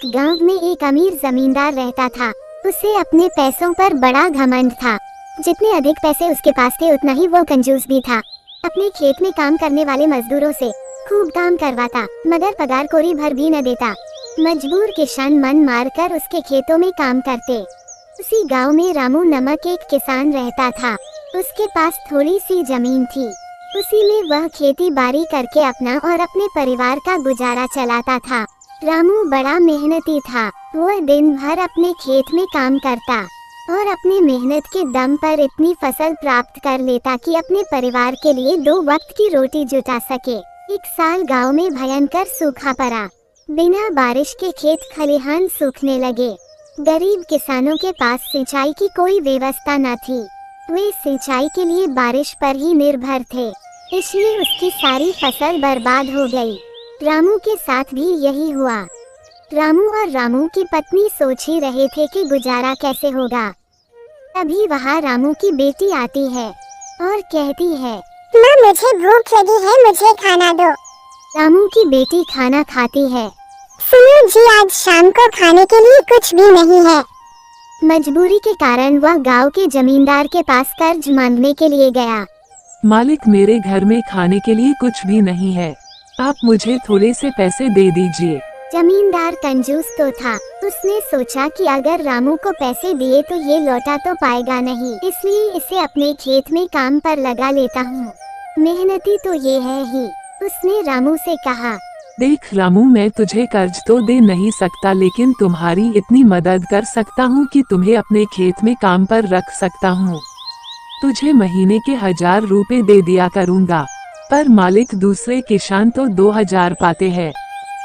एक गांव में एक अमीर जमींदार रहता था। उसे अपने पैसों पर बड़ा घमंड था। जितने अधिक पैसे उसके पास थे उतना ही वो कंजूस भी था। अपने खेत में काम करने वाले मजदूरों से खूब काम करवाता, मगर पगार कोरी भर भी न देता। मजबूर किसान मन मारकर उसके खेतों में काम करते। उसी गांव में रामू नामक एक किसान रहता था। उसके पास थोड़ी सी जमीन थी। उसी में वह खेती बाड़ी करके अपना और अपने परिवार का गुजारा चलाता था। रामू बड़ा मेहनती था। वह दिन भर अपने खेत में काम करता और अपनी मेहनत के दम पर इतनी फसल प्राप्त कर लेता कि अपने परिवार के लिए 2 वक्त की रोटी जुटा सके। एक साल गांव में भयंकर सूखा पड़ा। बिना बारिश के खेत खलिहान सूखने लगे। गरीब किसानों के पास सिंचाई की कोई व्यवस्था न थी। वे सिंचाई के लिए बारिश पर ही निर्भर थे, इसलिए उसकी सारी फसल बर्बाद हो गई। रामू के साथ भी यही हुआ। रामू और रामू की पत्नी सोच ही रहे थे कि गुजारा कैसे होगा। तभी वहाँ रामू की बेटी आती है और कहती है, माँ, मुझे भूख लगी है, मुझे खाना दो। रामू की बेटी खाना खाती है। सुनो जी, आज शाम को खाने के लिए कुछ भी नहीं है। मजबूरी के कारण वह गांव के जमींदार के पास कर्ज मांगने के लिए गया। मालिक, मेरे घर में खाने के लिए कुछ भी नहीं है, आप मुझे थोड़े से पैसे दे दीजिए। जमींदार कंजूस तो था। उसने सोचा कि अगर रामू को पैसे दिए तो ये लौटा तो पाएगा नहीं, इसलिए इसे अपने खेत में काम पर लगा लेता हूँ। मेहनती तो ये है ही। उसने रामू से कहा, देख रामू, मैं तुझे कर्ज तो दे नहीं सकता, लेकिन तुम्हारी इतनी मदद कर सकता हूँ कि तुम्हें अपने खेत में काम पर रख सकता हूँ। तुझे महीने के 1000 रुपए दे दिया करूँगा। पर मालिक, दूसरे किसान तो 2000 पाते हैं।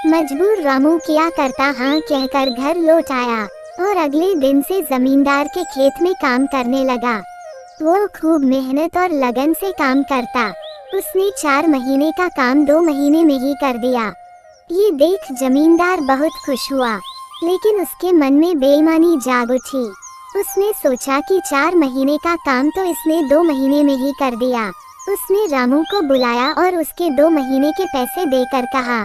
मजबूर रामू क्या करता हाँ कहकर घर लौट आया और अगले दिन से जमींदार के खेत में काम करने लगा। वो खूब मेहनत और लगन से काम करता। उसने 4 महीने का काम 2 महीने में ही कर दिया। ये देख जमींदार बहुत खुश हुआ, लेकिन उसके मन में बेईमानी जाग उठी। उसने सोचा कि 4 महीने का काम तो इसने 2 महीने में ही कर दिया। उसने रामू को बुलाया और उसके 2 महीने के पैसे देकर कहा,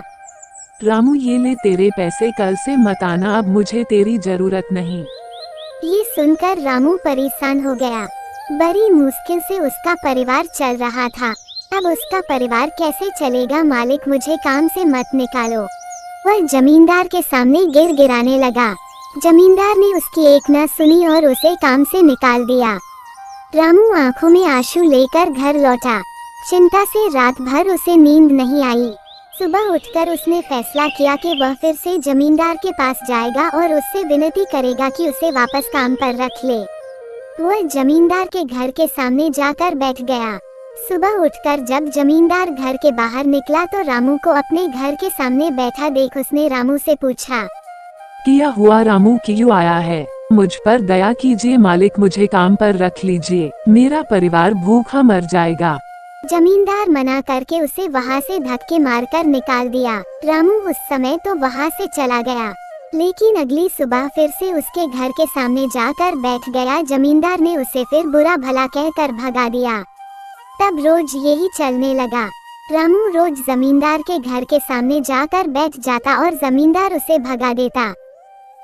रामू, ये ले तेरे पैसे, कल से मत आना, अब मुझे तेरी जरूरत नहीं। ये सुनकर रामू परेशान हो गया। बड़ी मुश्किल से उसका परिवार चल रहा था। अब उसका परिवार कैसे चलेगा? मालिक, मुझे काम से मत निकालो। वह जमींदार के सामने गिड़गिड़ाने लगा। जमींदार ने उसकी एक न सुनी और उसे काम से निकाल दिया। रामू आंखों में आंसू लेकर घर लौटा। चिंता से रात भर उसे नींद नहीं आई। सुबह उठकर उसने फैसला किया कि वह फिर से जमींदार के पास जाएगा और उससे विनती करेगा कि उसे वापस काम पर रख ले। वह जमींदार के घर के सामने जाकर बैठ गया। सुबह उठकर जब जमींदार घर के बाहर निकला तो रामू को अपने घर के सामने बैठा देख उसने रामू से पूछा, क्या हुआ रामू, क्यों आया है? मुझ पर दया कीजिए मालिक, मुझे काम पर रख लीजिए, मेरा परिवार भूखा मर जाएगा। जमींदार मना करके उसे वहाँ से धक्के मारकर निकाल दिया। रामू उस समय तो वहाँ से चला गया, लेकिन अगली सुबह फिर से उसके घर के सामने जाकर बैठ गया। जमींदार ने उसे फिर बुरा भला कहकर भगा दिया। तब रोज यही चलने लगा। रामू रोज जमींदार के घर के सामने जाकर बैठ जाता और जमींदार उसे भगा देता।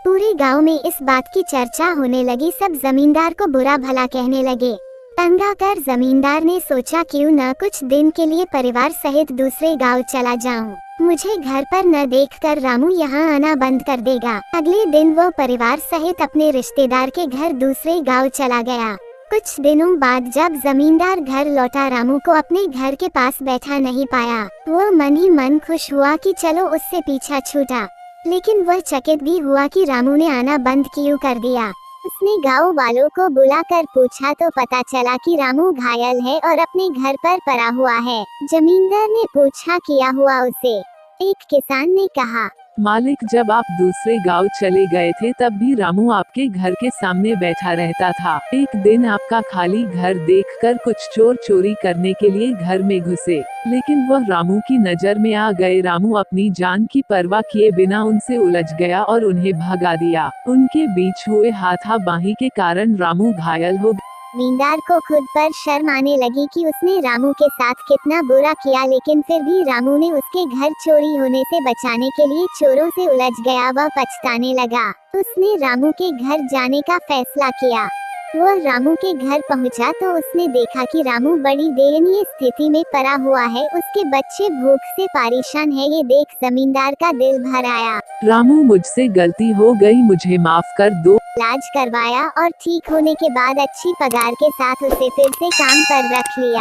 पूरे गांव में इस बात की चर्चा होने लगी। सब जमींदार को बुरा भला कहने लगे। तंग आकर जमींदार ने सोचा, क्यों न कुछ दिन के लिए परिवार सहित दूसरे गांव चला जाऊं। मुझे घर पर न देखकर रामू यहाँ आना बंद कर देगा। अगले दिन वो परिवार सहित अपने रिश्तेदार के घर दूसरे गांव चला गया। कुछ दिनों बाद जब जमींदार घर लौटा, रामू को अपने घर के पास बैठा नहीं पाया। वो मन ही मन खुश हुआ कि चलो उससे पीछा छूटा, लेकिन वह चकित भी हुआ कि रामू ने आना बंद क्यों कर दिया। उसने गांव वालों को बुलाकर पूछा तो पता चला कि रामू घायल है और अपने घर पर पड़ा हुआ है। जमींदार ने पूछा, क्या हुआ उसे? एक किसान ने कहा, मालिक, जब आप दूसरे गांव चले गए थे तब भी रामू आपके घर के सामने बैठा रहता था। एक दिन आपका खाली घर देखकर कुछ चोर चोरी करने के लिए घर में घुसे, लेकिन वह रामू की नजर में आ गए। रामू अपनी जान की परवाह किए बिना उनसे उलझ गया और उन्हें भगा दिया। उनके बीच हुए हाथापाई के कारण रामू घायल हो गया। जमींदार को खुद पर शर्म आने लगी कि उसने रामू के साथ कितना बुरा किया, लेकिन फिर भी रामू ने उसके घर चोरी होने से बचाने के लिए चोरों से उलझ गया। वह पछताने लगा। उसने रामू के घर जाने का फैसला किया। वह रामू के घर पहुंचा तो उसने देखा कि रामू बड़ी दयनीय स्थिति में पड़ा हुआ है। उसके बच्चे भूख से परेशान है। ये देख जमींदार का दिल भर आया। रामू, मुझसे गलती हो गई, मुझे माफ कर दो। इलाज करवाया और ठीक होने के बाद अच्छी पगार के साथ उसे फिर से काम पर रख लिया।